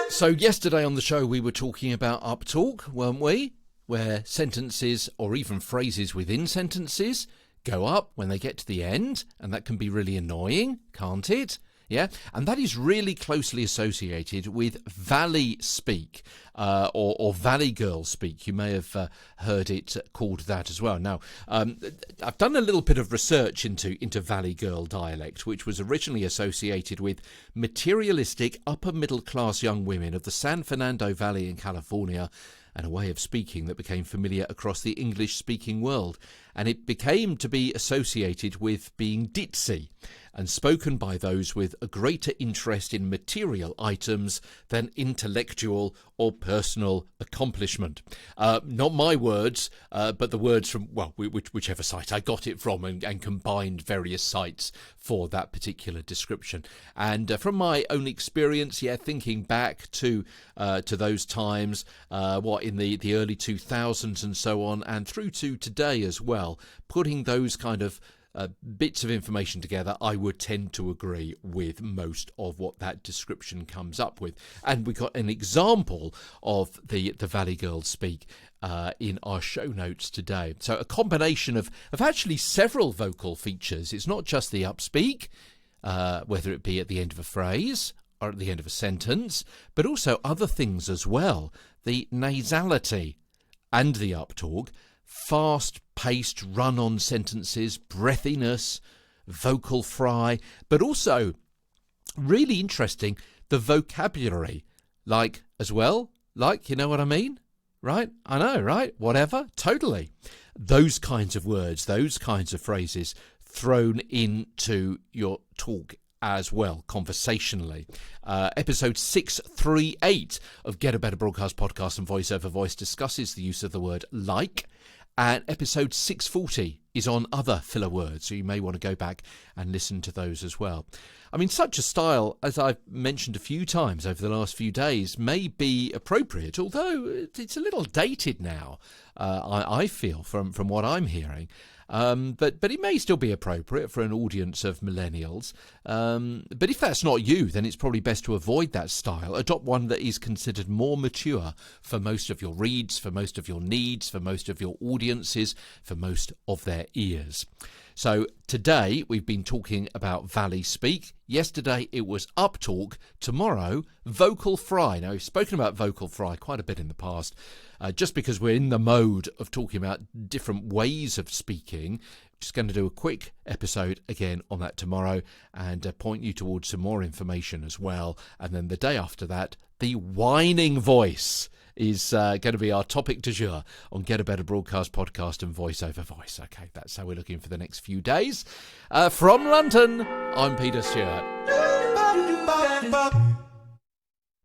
So yesterday on the show we were talking about uptalk, weren't we? Where sentences or even phrases within sentences go up when they get to the end, and that can be really annoying, can't it? Yeah, and that is really closely associated with Valley speak, or Valley girl speak. You may have heard it called that as well. Now, I've done a little bit of research into Valley girl dialect, which was originally associated with materialistic, upper middle class young women of the San Fernando Valley in California, and a way of speaking that became familiar across the English-speaking world. And it became to be associated with being ditzy and spoken by those with a greater interest in material items than intellectual or personal accomplishment. Not my words, but the words from, well, whichever site I got it from, and combined various sites for that particular description. And from my own experience, thinking back to those times, in the early 2000s and so on, and through to today as well, putting those kind of bits of information together, I would tend to agree with most of what that description comes up with. And we got an example of the Valley Girls speak in our show notes today. So a combination of actually several vocal features. It's not just the upspeak, whether it be at the end of a phrase or at the end of a sentence, but also other things as well. The nasality and the uptalk, fast-paced run-on sentences, breathiness, vocal fry, but also, really interesting, the vocabulary, you know what I mean? Right? I know, right? Whatever, totally. Those kinds of words, those kinds of phrases thrown into your talk as well, conversationally. Episode 638 of Get a Better Broadcast Podcast and Voice Over Voice discusses the use of the word like, and episode 640 is on other filler words, so you may want to go back and listen to those as well. I mean, such a style, as I've mentioned a few times over the last few days, may be appropriate, although it's a little dated now, I feel, from what I'm hearing. But it may still be appropriate for an audience of millennials. But if that's not you, then it's probably best to avoid that style. Adopt one that is considered more mature for most of your reads, for most of your needs, for most of your audiences, for most of their ears. So today we've been talking about Valley speak. Yesterday it was uptalk. Tomorrow, vocal fry. Now, we've spoken about vocal fry quite a bit in the past. Just because we're in the mode of talking about different ways of speaking, just going to do a quick episode again on that tomorrow and point you towards some more information as well. And then the day after that, the whining voice is going to be our topic du jour on Get a Better Broadcast Podcast and Voice Over Voice. Okay, that's how we're looking for the next few days. From London, I'm Peter Stewart.